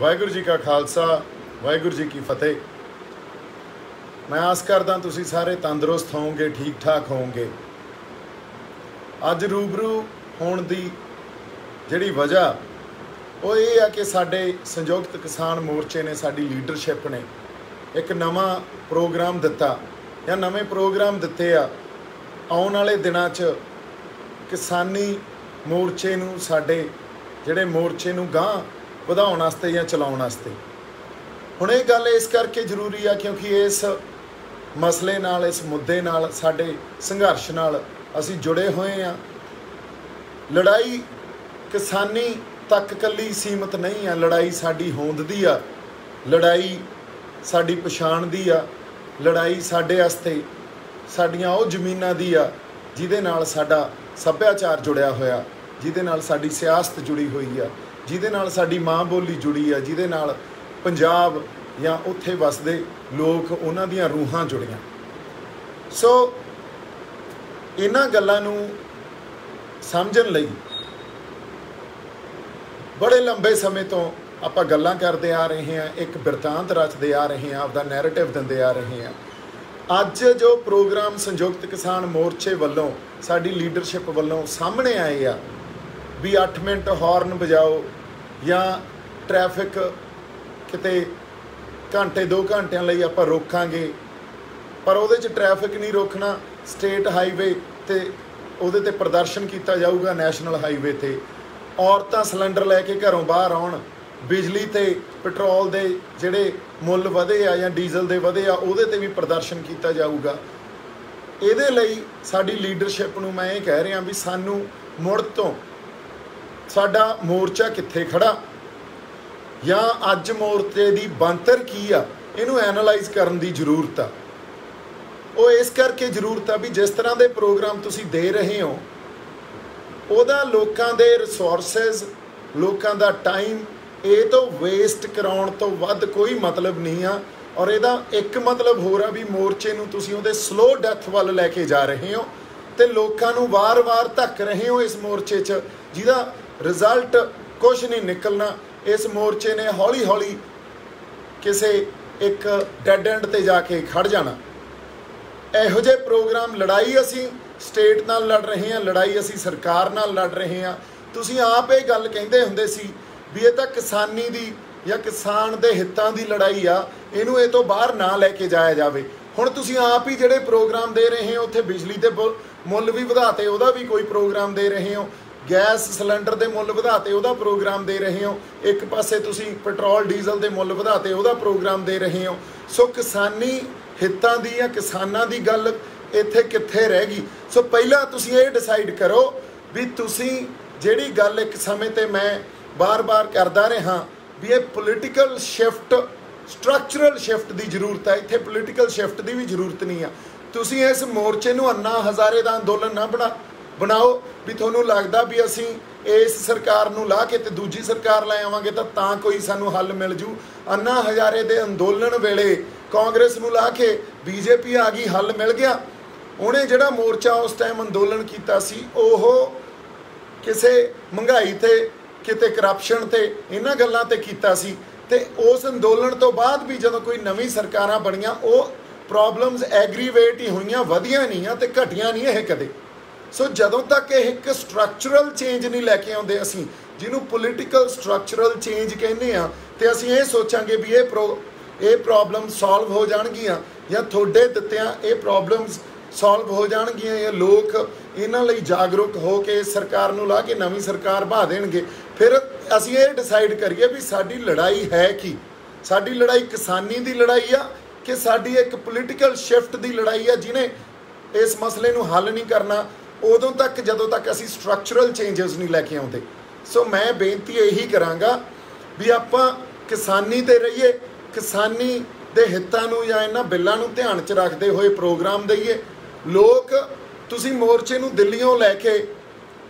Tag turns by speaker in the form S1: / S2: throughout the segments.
S1: वाहिगुरू जी का खालसा वाहिगुरू जी की फतेह। मैं आस करदा तुसी सारे तंदुरुस्त होवोगे, ठीक ठाक होवोगे। अज रूबरू होने की जिहड़ी वजह वो ये है कि साडे संयुक्त किसान मोर्चे ने, साडी लीडरशिप ने एक नवा प्रोग्राम दिता या नवे प्रोग्राम दिते आ। आउण वाले दिनां च किसानी मोर्चे नूं, साडे जिहड़े मोर्चे नूं गांह ਵਧਾਉਣ वास्ते या चलाउण वास्ते हुण ये गल इस करके जरूरी है क्योंकि इस मसले नाल, इस मुद्दे नाल, साडे संघर्ष नाल असीं जुड़े हुए हैं। लड़ाई किसानी तक कल्ली सीमित नहीं है, लड़ाई साडी होंद दी आ, लड़ाई साडी पछाण दी आ, लड़ाई साडे वास्ते साडियां वो जमीनां दी आ जिहदे नाल साडा सभ्याचार जुड़िया होया, जिहदे नाल साडी सियासत जुड़ी हुई है, जिहदे नाल साडी माँ बोली जुड़ी है, जिहदे नाल पंजाब या उत्थे वसदे लोग उन्हां दीयां रूहां जुड़ियां। सो इन्हां गल्लां नूं समझण लई बड़े लंबे समय तो आपां गल्लां करदे आ रहे हैं, एक बिरतांत रचदे आ रहे हैं, आपदा नैरेटिव दिंदे आ रहे हैं। अज जो प्रोग्राम संयुक्त किसान मोर्चे वल्लों, साडी लीडरशिप वल्लों सामने आए आ भी 8 मिनट हॉर्न बजाओ या ट्रैफिक किते घंटे 2 घंटिਆਂ ਲਈ ਆਪਾਂ ਰੋਕਾਂਗੇ, पर ਉਹਦੇ 'ਚ ट्रैफिक नहीं रोकना। स्टेट हाईवे ते ਉਹਦੇ ਤੇ प्रदर्शन किया जाऊगा, नैशनल हाईवे ते औरतां सिलेंडर लैके घरों बाहर आउण, बिजली ते पेट्रोल दे ਜਿਹੜੇ ਮੁੱਲ ਵਧੇ ਆ ਜਾਂ ਡੀਜ਼ਲ ਦੇ ਵਧੇ ਆ ਉਹਦੇ ਤੇ ਵੀ प्रदर्शन किया जाऊगा। ਇਹਦੇ ਲਈ ਸਾਡੀ ਲੀਡਰਸ਼ਿਪ ਨੂੰ मैं ये कह ਰਿਹਾ भी ਸਾਨੂੰ ਮੁੜ ਤੋਂ साडा मोर्चा कित्थे खड़ा या अज मोर्चे की बनतर की आ, इनू एनालाइज करने की जरूरत आ। वो इस करके जरूरत आ भी जिस तरह के प्रोग्राम तुसी दे रहे हो उहदा लोकां दे रिसोर्सिस, लोकां दा टाइम ये तो वेस्ट कराउण तो वध कोई मतलब नहीं आ। और इहदा एक मतलब होर आ भी मोर्चे नूं तुसी उहदे स्लो डैथ वल लैके जा रहे हो ते लोकां नूं वार-वार धक्क रहे हो इस मोर्चे च, जिहदा रिजल्ट कुछ नहीं निकलना। इस मोर्चे ने हौली हौली किसी एक डैड एंड ते जाके खड़ जाना। इहो जे प्रोग्राम लड़ाई असी स्टेट नाल लड़ रहे हैं, लड़ाई असी सरकार नाल लड़ रहे हैं। तुसी आप ये गल कहिंदे हुंदे सी भी ये तां किसानी दी या किसान दे हितां दी लड़ाई आ, इहनूं ये तो बाहर ना लैके जाया जावे। हुण तुसी आप ही जिहड़े प्रोग्राम दे रहे हो, उत्थे बिजली दे मुੱਲ भी वधाते, ਉਹਦਾ भी कोई प्रोग्राम दे रहे हो, गैस सिलेंडर के मुੱਲ ਵਧਾਤੇ ਉਹਦਾ प्रोग्राम दे रहे हो, एक पासे तुसी पेट्रोल डीजल के मुੱਲ ਵਧਾਤੇ ਉਹਦਾ प्रोग्राम दे रहे हो। सो किसानी हितां दी या किसानां दी गल इत्थे कित्थे रह गई। सो पहला तुसी ये डिसाइड करो भी तुसी जिहड़ी गल एक समय ते मैं बार बार करदा रहा भी ये पोलिटिकल शिफ्ट, स्ट्रक्चरल शिफ्ट की जरूरत है, इत्थे पोलिटिकल शिफ्ट की भी जरूरत नहीं है। तुसी इस मोर्चे नूं अन्ना हज़ारे दा अंदोलन ना बनाओ भी तुहानूं लगदा भी असीं इस सरकार नूं ला के ते दूजी सरकार लै आवांगे तां कोई सानूं हल मिल जू। अन्ना हज़ारे दे अंदोलन वेले कांग्रेस नूं ला के बीजेपी आ गई, हल मिल गया। उहने जिहड़ा मोर्चा उस टाइम अंदोलन कीता सी ओह किसे महंगाई ते किते करप्शन ते इन्हां गल्लां ते कीता सी ते उस अंदोलन तो बाद भी जदों कोई नवीं सरकारां बणीਆਂ ਉਹ प्रॉब्लम्स एग्रीवेट ही हुई, वधिया नहीं आ ते घटिया नहीं है कदे। सो जदों तक एक स्ट्रक्चरल चेंज नहीं लैके आउंदे असीं, जिन्हों पोलिटिकल स्ट्रक्चरल चेंज कहने आ, ते असीं ये सोचांगे भी ये प्रॉब्लम सॉल्व हो जाणगियां या थोड़े दित्तियां ये प्रॉब्लम्स सॉल्व हो जाणगियां या लोक इन्हां लई जागरूक हो के सरकार नूं ला के नवीं सरकार बहा देणगे। फिर असीं ये डिसाइड करिए भी साडी लड़ाई है की, साडी लड़ाई किसानी दी लड़ाई आ कि साडी एक पोलिटिकल शिफ्ट की लड़ाई है जिन्हें इस मसले नूं हल नहीं करना उदों तक जदों तक असीं स्ट्रक्चरल चेंजेस नहीं लैके आउंदे। सो मैं बेनती यही करांगा भी आपां किसानी ते रहिए, किसानी दे हितां नूं या इन्हां बिल्लां नूं ध्यान च रखदे होए प्रोग्राम दईए। लोग तुसीं मोर्चे नूं दिल्लीओं लैके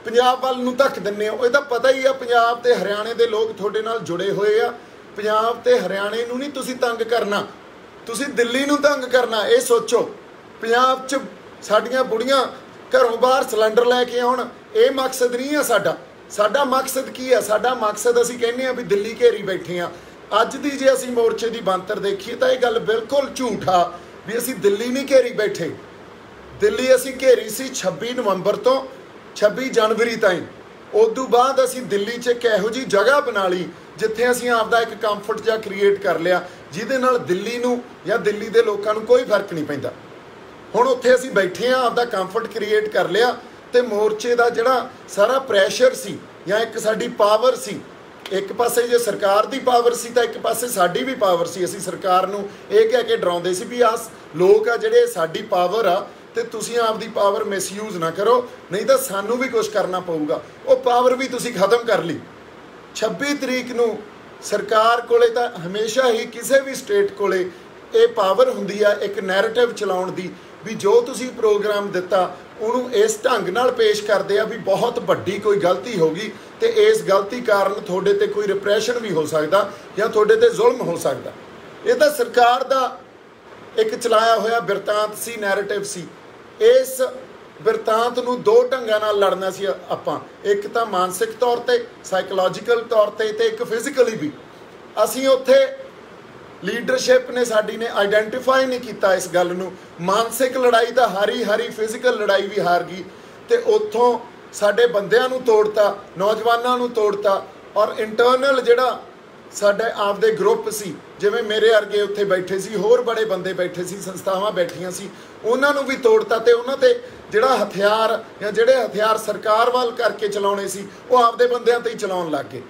S1: पंजाब वल नूं धक्क दिंदे हो, ये तां पता ही आ पंजाब ते हरियाणे दे लोग तुहाडे नाल जुड़े होए आ। पंजाब ते हरियाणे नूं नहीं तुसीं तंग करना, तुसीं दिल्ली नूं तंग करना। ये सोचो पंजाब च साडियां बुढ़ियां घरों बाहर सिलेंडर लैके आउण, ये मकसद नहीं है साडा। साडा मकसद की है? साडा मकसद असीं कहने भी दिल्ली घेरी बैठे हाँ ਅੱਜ ਦੀ ਜੇ ਅਸੀਂ ਮੋਰਚੇ ਦੀ ਬਣਤਰ ਦੇਖੀਏ ਤਾਂ ਇਹ ਗੱਲ ਬਿਲਕੁਲ ਝੂਠ ਆ ਵੀ ਅਸੀਂ ਦਿੱਲੀ ਨਹੀਂ ਘੇਰੀ ਬੈਠੇ। ਦਿੱਲੀ ਅਸੀਂ ਘੇਰੀ ਸੀ 26 ਨਵੰਬਰ ਤੋਂ 26 ਜਨਵਰੀ ਤਾਈਂ। ਉਦੋਂ ਬਾਅਦ ਅਸੀਂ ਦਿੱਲੀ 'ਚ ਇੱਕ ਇਹੋ ਜਿਹੀ ਜਗ੍ਹਾ ਬਣਾ ਲਈ ਜਿੱਥੇ ਅਸੀਂ ਆਪਦਾ ਇੱਕ ਕੰਫਰਟ ਜਿਹਾ ਕ੍ਰੀਏਟ ਕਰ ਲਿਆ, ਜਿਹਦੇ ਨਾਲ ਦਿੱਲੀ ਨੂੰ ਜਾਂ ਦਿੱਲੀ ਦੇ ਲੋਕਾਂ ਨੂੰ ਕੋਈ ਫਰਕ ਨਹੀਂ ਪੈਂਦਾ। ਹੁਣ ਉੱਥੇ ਅਸੀਂ ਬੈਠੇ ਹਾਂ, ਆਪਦਾ ਕੰਫਰਟ ਕ੍ਰੀਏਟ ਕਰ ਲਿਆ, ਤੇ ਮੋਰਚੇ ਦਾ ਜਿਹੜਾ ਸਾਰਾ ਪ੍ਰੈਸ਼ਰ ਸੀ ਜਾਂ ਇੱਕ ਸਾਡੀ ਪਾਵਰ ਸੀ, ਇੱਕ ਪਾਸੇ ਜੇ ਸਰਕਾਰ ਦੀ ਪਾਵਰ ਸੀ ਤਾਂ ਇੱਕ ਪਾਸੇ ਸਾਡੀ ਵੀ ਪਾਵਰ ਸੀ। ਅਸੀਂ ਸਰਕਾਰ ਨੂੰ ਇਹ ਕਹਿ ਕੇ ਡਰਾਉਂਦੇ ਸੀ ਵੀ ਆਹ ਲੋਕ ਆ ਜਿਹੜੇ ਸਾਡੀ ਪਾਵਰ ਆ ਤੇ ਤੁਸੀਂ ਆਪਦੀ ਪਾਵਰ ਮਿਸਯੂਜ਼ ਨਾ ਕਰੋ, ਨਹੀਂ ਤਾਂ ਸਾਨੂੰ ਵੀ ਕੁਝ ਕਰਨਾ ਪਊਗਾ। ਉਹ ਪਾਵਰ ਵੀ ਤੁਸੀਂ ਖਤਮ ਕਰ ਲਈ। 26 ਤਰੀਕ ਨੂੰ ਸਰਕਾਰ ਕੋਲੇ ਤਾਂ ਹਮੇਸ਼ਾ ਹੀ ਕਿਸੇ ਵੀ ਸਟੇਟ ਕੋਲੇ ਇਹ ਪਾਵਰ ਹੁੰਦੀ ਆ ਇੱਕ ਨੈਰੇਟਿਵ ਚਲਾਉਣ ਦੀ, ਵੀ ਜੋ ਤੁਸੀਂ ਪ੍ਰੋਗਰਾਮ ਦਿੱਤਾ ਉਹਨੂੰ ਇਸ ਢੰਗ ਨਾਲ ਪੇਸ਼ ਕਰਦੇ ਆ ਵੀ ਬਹੁਤ ਵੱਡੀ ਕੋਈ ਗਲਤੀ ਹੋ ਗਈ ਤੇ ਇਸ ਗਲਤੀ ਕਾਰਨ ਤੁਹਾਡੇ ਤੇ ਕੋਈ ਰਿਪਰੈਸ਼ਨ ਵੀ ਹੋ ਸਕਦਾ ਜਾਂ ਤੁਹਾਡੇ ਤੇ ਜ਼ੁਲਮ ਹੋ ਸਕਦਾ। ਇਹ ਤਾਂ ਸਰਕਾਰ ਦਾ ਇੱਕ ਚਲਾਇਆ ਹੋਇਆ ਬਿਰਤਾਂਤ ਸੀ, ਨੈਰੇਟਿਵ ਸੀ। ਇਸ ਬਿਰਤਾਂਤ ਨੂੰ ਦੋ ਢੰਗਾਂ ਨਾਲ ਲੜਨਾ ਸੀ ਆਪਾਂ, ਇੱਕ ਤਾਂ ਮਾਨਸਿਕ ਤੌਰ ਤੇ, ਸਾਈਕੋਲੋਜੀਕਲ ਤੌਰ ਤੇ, ਤੇ ਇੱਕ ਫਿਜ਼ੀਕਲੀ ਵੀ। ਅਸੀਂ ਉੱਥੇ ਲੀਡਰਸ਼ਿਪ ਨੇ ਸਾਡੀ ਨੇ ਆਈਡੈਂਟੀਫਾਈ ਨਹੀਂ ਕੀਤਾ ਇਸ ਗੱਲ ਨੂੰ। ਮਾਨਸਿਕ ਲੜਾਈ ਤਾਂ ਹਾਰੀ ਫਿਜ਼ੀਕਲ ਲੜਾਈ ਵੀ ਹਾਰ ਗਈ, ਤੇ ਉੱਥੋਂ ਸਾਡੇ ਬੰਦਿਆਂ ਨੂੰ ਤੋੜਤਾ, ਨੌਜਵਾਨਾਂ ਨੂੰ ਤੋੜਤਾ, ਔਰ ਇੰਟਰਨਲ ਜਿਹੜਾ ਸਾਡੇ ਆਪਦੇ ਗਰੁੱਪ ਸੀ, ਜਿਵੇਂ ਮੇਰੇ ਵਰਗੇ ਉੱਥੇ ਬੈਠੇ ਸੀ, ਹੋਰ ਬੜੇ ਬੰਦੇ ਬੈਠੇ ਸੀ, ਸੰਸਥਾਵਾਂ ਬੈਠੀਆਂ ਸੀ, ਉਹਨਾਂ ਨੂੰ ਵੀ ਤੋੜਤਾ ਤੇ ਉਹਨਾਂ ਤੇ ਜਿਹੜਾ ਹਥਿਆਰ ਜਾਂ ਜਿਹੜੇ ਹਥਿਆਰ ਸਰਕਾਰ ਵੱਲ ਕਰਕੇ ਚਲਾਉਣੇ ਸੀ ਉਹ ਆਪਦੇ ਬੰਦਿਆਂ ਤੇ ਹੀ ਚਲਾਉਣ ਲੱਗ ਗਏ।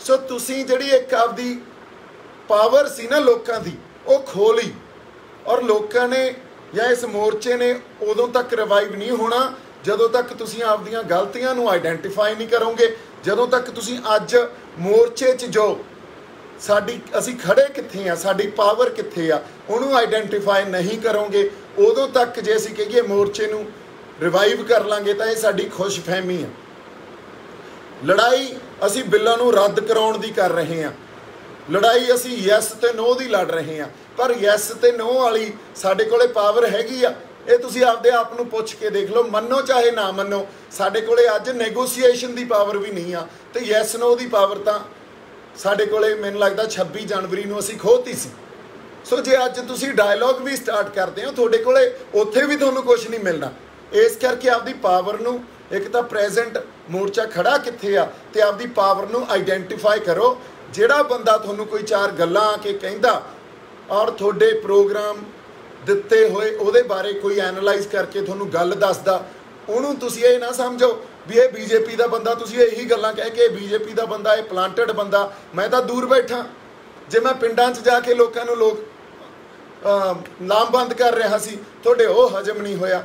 S1: ਸੋ ਤੁਸੀਂ ਜਿਹੜੀ ਇੱਕ ਆਪਦੀ ਪਾਵਰ ਸੀ ਨਾ ਲੋਕਾਂ ਦੀ, ਉਹ ਖੋ ਲਈ, ਔਰ ਲੋਕਾਂ ਨੇ ਜਾਂ ਇਸ ਮੋਰਚੇ ਨੇ ਉਦੋਂ ਤੱਕ ਰਿਵਾਈਵ ਨਹੀਂ ਹੋਣਾ ਜਦੋਂ ਤੱਕ ਤੁਸੀਂ ਆਪਦੀਆਂ ਗਲਤੀਆਂ ਨੂੰ ਆਈਡੈਂਟੀਫਾਈ ਨਹੀਂ ਕਰੋਗੇ, ਜਦੋਂ ਤੱਕ ਤੁਸੀਂ ਅੱਜ ਮੋਰਚੇ 'ਚ ਜੋ ਅਸੀਂ ਖੜੇ ਕਿੱਥੇ ਆ, ਸਾਡੀ ਪਾਵਰ ਕਿੱਥੇ ਆ, ਉਹਨੂੰ ਆਈਡੈਂਟੀਫਾਈ ਨਹੀਂ ਕਰੋਗੇ। ਉਦੋਂ ਤੱਕ ਜੇ ਅਸੀਂ ਕਹੀਏ ਮੋਰਚੇ ਨੂੰ ਰਿਵਾਈਵ ਕਰ ਲਾਂਗੇ ਤਾਂ ਇਹ ਸਾਡੀ ਖੁਸ਼ਫਹਿਮੀ ਆ। ਲੜਾਈ ਅਸੀਂ ਬਿੱਲਾਂ ਨੂੰ ਰੱਦ ਕਰਾਉਣ ਦੀ ਕਰ ਰਹੇ ਹਾਂ, ਲੜਾਈ ਅਸੀਂ ਯੈਸ ਤੇ ਨੋ ਦੀ ਲੜ ਰਹੇ ਹਾਂ, ਪਰ ਯੈਸ ਤੇ ਨੋ ਵਾਲੀ ਸਾਡੇ ਕੋਲੇ ਪਾਵਰ ਹੈਗੀ ਆ। ਇਹ ਤੁਸੀਂ ਆਪਦੇ ਆਪ ਨੂੰ ਪੁੱਛ ਕੇ ਦੇਖ ਲਓ, ਮੰਨੋ ਚਾਹੇ ਨਾ ਮੰਨੋ, ਸਾਡੇ ਕੋਲੇ ਅੱਜ ਨੈਗੋਸੀਏਸ਼ਨ ਦੀ ਪਾਵਰ ਵੀ ਨਹੀਂ ਆ, ਤੇ ਯੈਸ ਨੋ ਦੀ ਪਾਵਰ ਤਾਂ ਸਾਡੇ ਕੋਲੇ ਮੈਨੂੰ ਲੱਗਦਾ 26 ਜਨਵਰੀ ਨੂੰ ਅਸੀਂ ਖੋਤੀ ਸੀ। ਸੋ ਜੇ ਅੱਜ ਤੁਸੀਂ ਡਾਇਲੋਗ ਵੀ ਸਟਾਰਟ ਕਰਦੇ ਹੋ, ਤੁਹਾਡੇ ਕੋਲੇ ਉੱਥੇ ਵੀ ਤੁਹਾਨੂੰ ਕੁਝ ਨਹੀਂ ਮਿਲਣਾ। ਇਸ ਕਰਕੇ ਆਪਦੀ ਪਾਵਰ ਨੂੰ, ਇੱਕ ਤਾਂ ਪ੍ਰੈਜ਼ੈਂਟ ਮੋਰਚਾ ਖੜਾ ਕਿੱਥੇ ਆ, ਤੇ ਆਪਦੀ ਪਾਵਰ ਨੂੰ ਆਈਡੈਂਟੀਫਾਈ ਕਰੋ। ਜਿਹੜਾ ਬੰਦਾ ਤੁਹਾਨੂੰ ਕੋਈ ਚਾਰ ਗੱਲਾਂ ਆ ਕੇ ਕਹਿੰਦਾ ਔਰ ਤੁਹਾਡੇ ਪ੍ਰੋਗਰਾਮ ਦਿੱਤੇ ਹੋਏ ਉਹਦੇ ਬਾਰੇ ਕੋਈ ਐਨਾਲਾਈਜ਼ ਕਰਕੇ ਤੁਹਾਨੂੰ ਗੱਲ ਦੱਸਦਾ, ਉਹਨੂੰ ਤੁਸੀਂ ਇਹ ਨਾ ਸਮਝੋ ਵੀ ਇਹ ਬੀਜੇਪੀ ਦਾ ਬੰਦਾ, ਤੁਸੀਂ ਇਹੀ ਗੱਲਾਂ ਕਹਿ ਕੇ ਬੀਜੇਪੀ ਦਾ ਬੰਦਾ, ਇਹ ਪਲਾਂਟਡ ਬੰਦਾ। ਮੈਂ ਤਾਂ ਦੂਰ ਬੈਠਾ, ਜੇ ਮੈਂ ਪਿੰਡਾਂ 'ਚ ਜਾ ਕੇ ਲੋਕਾਂ ਨੂੰ ਲਾਮਬੰਦ ਕਰ ਰਿਹਾ ਸੀ, ਤੁਹਾਡੇ ਉਹ ਹਜਮ ਨਹੀਂ ਹੋਇਆ।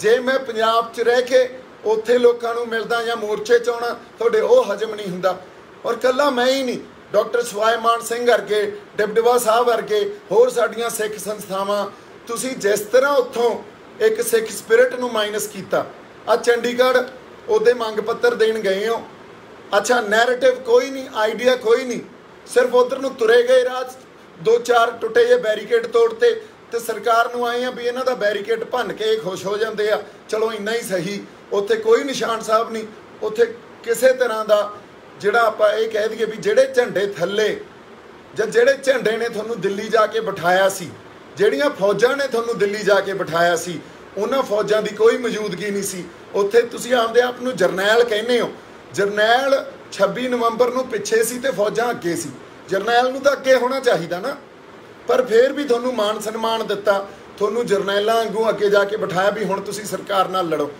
S1: ਜੇ ਮੈਂ ਪੰਜਾਬ 'ਚ ਰਹਿ ਕੇ ਉੱਥੇ ਲੋਕਾਂ ਨੂੰ ਮਿਲਦਾ ਜਾਂ ਮੋਰਚੇ 'ਚ ਆਉਣਾ, ਤੁਹਾਡੇ ਉਹ ਹਜਮ ਨਹੀਂ ਹੁੰਦਾ। ਔਰ ਇਕੱਲਾ ਮੈਂ ਹੀ ਨਹੀਂ, ਡਾਕਟਰ ਸਵਾਈਮਾਨ ਸਿੰਘ ਵਰਗੇ, ਡਿਬਡਵਾ ਸਾਹਿਬ ਵਰਗੇ, ਹੋਰ ਸਾਡੀਆਂ ਸਿੱਖ ਸੰਸਥਾਵਾਂ, ਤੁਸੀਂ ਜਿਸ ਤਰ੍ਹਾਂ ਉੱਥੋਂ ਇੱਕ ਸਿੱਖ ਸਪਿਰਿਟ ਨੂੰ ਮਾਈਨਸ ਕੀਤਾ। ਆ ਚੰਡੀਗੜ੍ਹ ਉਹਦੇ ਮੰਗ ਪੱਤਰ ਦੇਣ ਗਏ ਹੋ, ਅੱਛਾ ਨੈਰੇਟਿਵ ਕੋਈ ਨਹੀਂ, ਆਈਡੀਆ ਕੋਈ ਨਹੀਂ, ਸਿਰਫ ਉੱਧਰ ਨੂੰ ਤੁਰੇ ਗਏ, ਰਾਹ 2-4 ਟੁੱਟੇ ਜਿਹੇ ਬੈਰੀਕੇਡ ਤੋੜਤੇ, ਤੇ ਸਰਕਾਰ ਨੂੰ ਆਏ ਆ ਵੀ ਇਹਨਾਂ ਦਾ ਬੈਰੀਕੇਡ ਭੰਨ ਕੇ ਖੁਸ਼ ਹੋ ਜਾਂਦੇ ਆ, ਚਲੋ ਇੰਨਾ ਹੀ ਸਹੀ। ਉੱਥੇ ਕੋਈ ਨਿਸ਼ਾਨ ਸਾਹਿਬ ਨਹੀਂ, ਉੱਥੇ ਕਿਸੇ ਤਰ੍ਹਾਂ ਦਾ ਜਿਹੜਾ ਆਪਾਂ ਇਹ ਕਹਿ ਦਈਏ ਵੀ ਜਿਹੜੇ ਝੰਡੇ ਥੱਲੇ ਜਾਂ ਜਿਹੜੇ ਝੰਡੇ ਨੇ ਤੁਹਾਨੂੰ ਦਿੱਲੀ ਜਾ ਕੇ ਬਿਠਾਇਆ ਸੀ, ਜਿਹੜੀਆਂ ਫੌਜਾਂ ਨੇ ਤੁਹਾਨੂੰ ਦਿੱਲੀ ਜਾ ਕੇ ਬਿਠਾਇਆ ਸੀ, ਉਹਨਾਂ ਫੌਜਾਂ ਦੀ ਕੋਈ ਮੌਜੂਦਗੀ ਨਹੀਂ ਸੀ ਉੱਥੇ। ਤੁਸੀਂ ਆਪਦੇ ਆਪ ਨੂੰ ਜਰਨੈਲ ਕਹਿੰਦੇ ਹੋ, ਜਰਨੈਲ 26 ਨਵੰਬਰ ਨੂੰ ਪਿੱਛੇ ਸੀ ਤੇ ਫੌਜਾਂ ਅੱਗੇ ਸੀ, ਜਰਨੈਲ ਨੂੰ ਤਾਂ ਅੱਗੇ ਹੋਣਾ ਚਾਹੀਦਾ ਨਾ, ਪਰ ਫਿਰ ਵੀ ਤੁਹਾਨੂੰ ਮਾਨ ਸਨਮਾਨ ਦਿੱਤਾ, ਤੁਹਾਨੂੰ ਜਰਨੈਲਾਂ ਵਾਂਗੂ ਅੱਗੇ ਜਾ ਕੇ ਬਿਠਾਇਆ ਵੀ ਹੁਣ ਤੁਸੀਂ ਸਰਕਾਰ ਨਾਲ ਲੜੋ।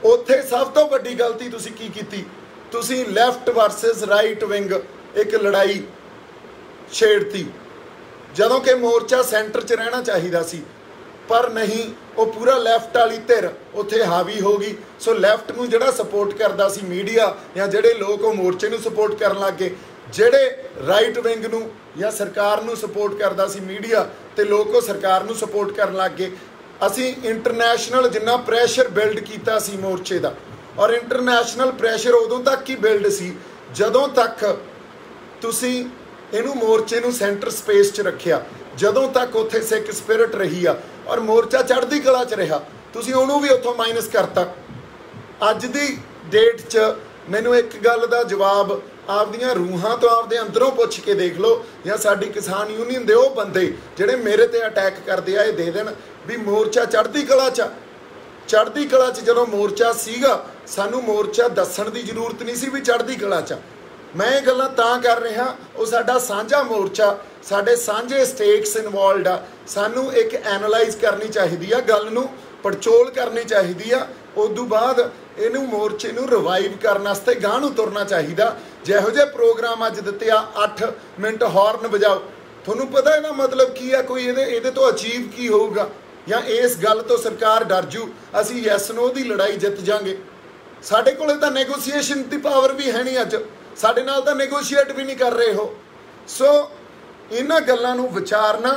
S1: ਉੱਥੇ ਸਭ ਤੋਂ ਵੱਡੀ ਗਲਤੀ ਤੁਸੀਂ ਕੀ ਕੀਤੀ, ਤੁਸੀਂ ਲੈਫਟ ਵਰਸਸ ਰਾਈਟ ਵਿੰਗ ਇੱਕ ਲੜਾਈ ਛੇੜਤੀ, ਜਦੋਂ ਕਿ ਮੋਰਚਾ ਸੈਂਟਰ 'ਚ ਰਹਿਣਾ ਚਾਹੀਦਾ ਸੀ, ਪਰ ਨਹੀਂ, ਉਹ ਪੂਰਾ ਲੈਫਟ ਵਾਲੀ ਧਿਰ ਉੱਥੇ ਹਾਵੀ ਹੋ ਗਈ। ਸੋ ਲੈਫਟ ਨੂੰ ਜਿਹੜਾ ਸਪੋਰਟ ਕਰਦਾ ਸੀ ਮੀਡੀਆ ਜਾਂ ਜਿਹੜੇ ਲੋਕ ਉਹ ਮੋਰਚੇ ਨੂੰ ਸਪੋਰਟ ਕਰਨ ਲੱਗ ਗਏ, ਜਿਹੜੇ ਰਾਈਟ ਵਿੰਗ ਨੂੰ ਜਾਂ ਸਰਕਾਰ ਨੂੰ ਸਪੋਰਟ ਕਰਦਾ ਸੀ ਮੀਡੀਆ ਤੇ ਲੋਕ ਉਹ ਸਰਕਾਰ ਨੂੰ ਸਪੋਰਟ ਕਰਨ ਲੱਗ ਗਏ। ਅਸੀਂ ਇੰਟਰਨੈਸ਼ਨਲ ਜਿੰਨਾ ਪ੍ਰੈਸ਼ਰ ਬਿਲਡ ਕੀਤਾ ਸੀ ਮੋਰਚੇ ਦਾ, ਔਰ ਇੰਟਰਨੈਸ਼ਨਲ ਪ੍ਰੈਸ਼ਰ ਉਦੋਂ ਤੱਕ ਹੀ ਬਿਲਡ ਸੀ ਜਦੋਂ ਤੱਕ ਤੁਸੀਂ ਇਹਨੂੰ ਮੋਰਚੇ ਨੂੰ ਸੈਂਟਰ ਸਪੇਸ 'ਚ ਰੱਖਿਆ, ਜਦੋਂ ਤੱਕ ਉੱਥੇ ਸਿੱਖ ਸਪਿਰਿਟ ਰਹੀ ਆ ਔਰ ਮੋਰਚਾ ਚੜ੍ਹਦੀ ਕਲਾ 'ਚ ਰਿਹਾ, ਤੁਸੀਂ ਉਹਨੂੰ ਵੀ ਉੱਥੋਂ ਮਾਈਨਸ ਕਰਤਾ। ਅੱਜ ਦੀ ਡੇਟ 'ਚ ਮੈਨੂੰ ਇੱਕ ਗੱਲ ਦਾ ਜਵਾਬ ਆਪਦੀਆਂ रूहां तो आपदे अंदरों पुछ के देख लो, या साडी किसान यूनियन दे वो बंदे जिहड़े मेरे ते अटैक करदे आ, दे देण भी मोर्चा चढ़दी कला च जदों मोर्चा सीगा, सानू मोर्चा दस्सण दी जरूरत नहीं सी भी चढ़दी कला च। मैं ये गल्लां तां कर रहा, वो साडा साझा मोर्चा, साडे सांझे स्टेक्स इनवॉल्वड आ, सानू एक एनालाइज करनी चाहिदी आ, गल नूं पड़चोल करनी चाहिदी आ, उदों बाद इनू मोर्चे नूं रिवाइव करने वास्ते गांह नूं तुरना चाहिदा। जिहो जिहे प्रोग्राम अज दित्ते आ, 8 मिनट हॉर्न बजाओ, तुहानूं पता इहदा मतलब की आ, कोई इहदे तो अचीव की होऊगा, या इस गल तो सरकार डर जू असीं यस नो दी लड़ाई जित जांगे। साडे कोले तां नैगोसीएशन दी पावर भी है नहीं, अज साडे नाल तां नैगोशीएट भी नहीं कर रहे हो। सो इन्हां गल्लां नूं विचारना,